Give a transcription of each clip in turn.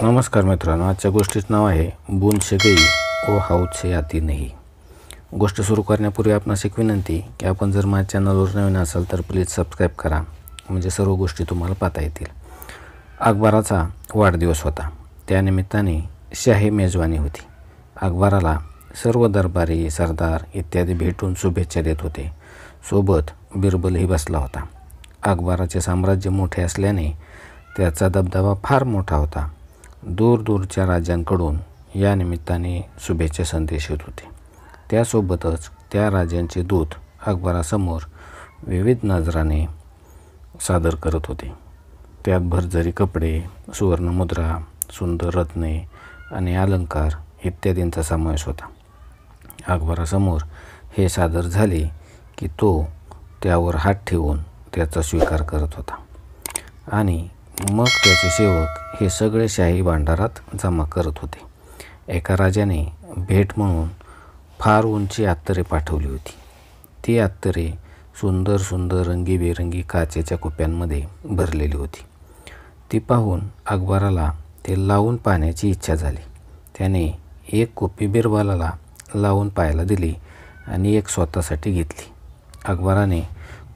नमस्कार मित्रांनो, आजच्या गोष्टीचं नाव आहे बूंद से गई ओ हौद से आती नहीं। गोष्ट सुरू करण्यापूर्वी आपणास एक विनंती की आपण जर माझ्या चॅनलवर नवीन असाल तर प्लीज सबस्क्राईब करा, म्हणजे सर्व गोष्टी तुम्हाला पाहता येतील। अकबराचा वाढदिवस होता, त्यानिमित्ताने शाही मेजवानी होती। अकबराला सर्व दरबारी सरदार इत्यादी भेटून शुभेच्छा देत होते। सोबत बिरबलही बसला होता। अकबराचे साम्राज्य मोठे असल्याने त्याचा दबदबा फार मोठा होता। दूरदूरच्या राज्यांकडून या निमित्ताने शुभेच्छा संदेश येत होते। त्यासोबतच त्या राज्यांचे दूत अकबरासमोर विविध नजराने सादर करत होते। त्यात भरजरी कपडे, सुवर्णमुद्रा, सुंदर रत्ने आणि अलंकार इत्यादींचा समावेश होता। अकबरासमोर हे सादर झाले की तो त्यावर हात ठेवून त्याचा स्वीकार करत होता आणि मग त्याचे सेवक हे सगळे शाही भांडारात जमा करत होते। एका राजाने भेट म्हणून फार उंची अत्तरे पाठवली होती। ती अत्तरे सुंदर सुंदर रंगीबेरंगी काचेच्या कुप्यांमध्ये भरलेली होती। ती पाहून अकबराला ते लावून पाहण्याची इच्छा झाली। त्याने एक कुपी बिरबलाला लावून पाहायला दिली आणि एक स्वतःसाठी घेतली। अकबराने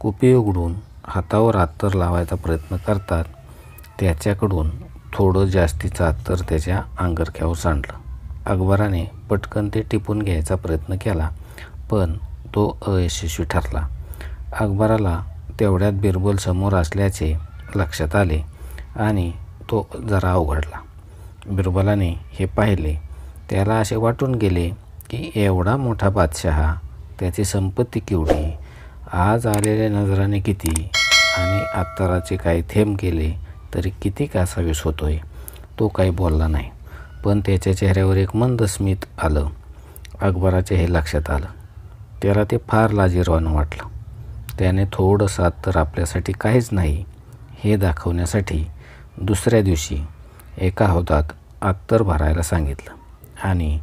कुपी उघडून हातावर अत्तर लावायचा प्रयत्न करतात त्याच्याकडून थोडं जास्तीचं अत्तर त्याच्या अंगरख्यावर सांडलं। अकबराने पटकन ते टिपून घ्यायचा प्रयत्न केला, पण तो अयशस्वी ठरला। अकबराला तेवढ्यात बिरबल समोर असल्याचे लक्षात आले आणि तो जरा अवघडला। बिरबलाने हे पाहिले। त्याला असे वाटून गेले की एवढा मोठा बादशहा, त्याची संपत्ती केवढी, आज आलेल्या नजराने किती आणि अत्तराचे काही थेंब गेले तरी किती कासावीस होतोय। तो काही बोलला नाही, पण त्याच्या चेहऱ्यावर एक मंद स्मित आलं। अकबराचे हे लक्षात आलं। त्याला ते फार लाजिरवाणं वाटलं। त्याने थोडंसं अत्तर आपल्यासाठी काहीच नाही हे दाखवण्यासाठी दुसऱ्या दिवशी एका हौदात अत्तर भरायला सांगितलं आणि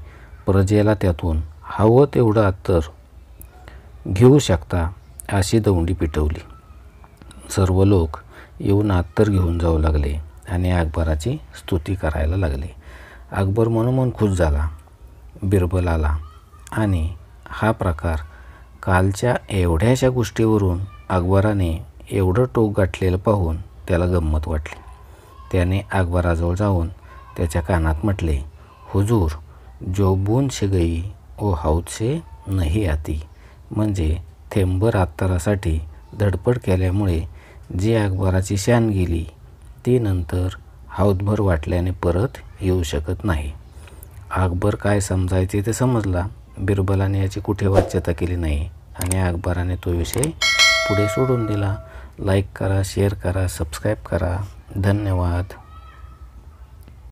प्रजेला त्यातून हवं तेवढं अत्तर घेऊ शकता अशी दौंडी पिटवली। सर्व लोक येऊन अत्तर घेऊन जाऊ लागले आणि अकबराची स्तुती करायला लागले। अकबर मनोमन खुश झाला। बिरबल आला आणि हा प्रकार कालच्या एवढ्याशा गोष्टीवरून अकबराने एवढं टोक गाठलेलं पाहून त्याला गंमत वाटली। त्याने अकबराजवळ जाऊन त्याच्या कानात म्हटले, हुजूर, जो बूंद से गई ओ हौद से नहीं आती, म्हणजे थेंबर अत्तरासाठी धडपड केल्यामुळे जी अकबराची शान गेली ती नंतर हौदभर वाटल्याने परत येऊ शकत नाही। अकबर काय समजायचे ते समजला। बिरबलाने याची कुठे वाच्यता केली नाही आणि अकबराने तो विषय पुढे सोडून दिला। लाईक करा, शेअर करा, सबस्क्राईब करा। धन्यवाद।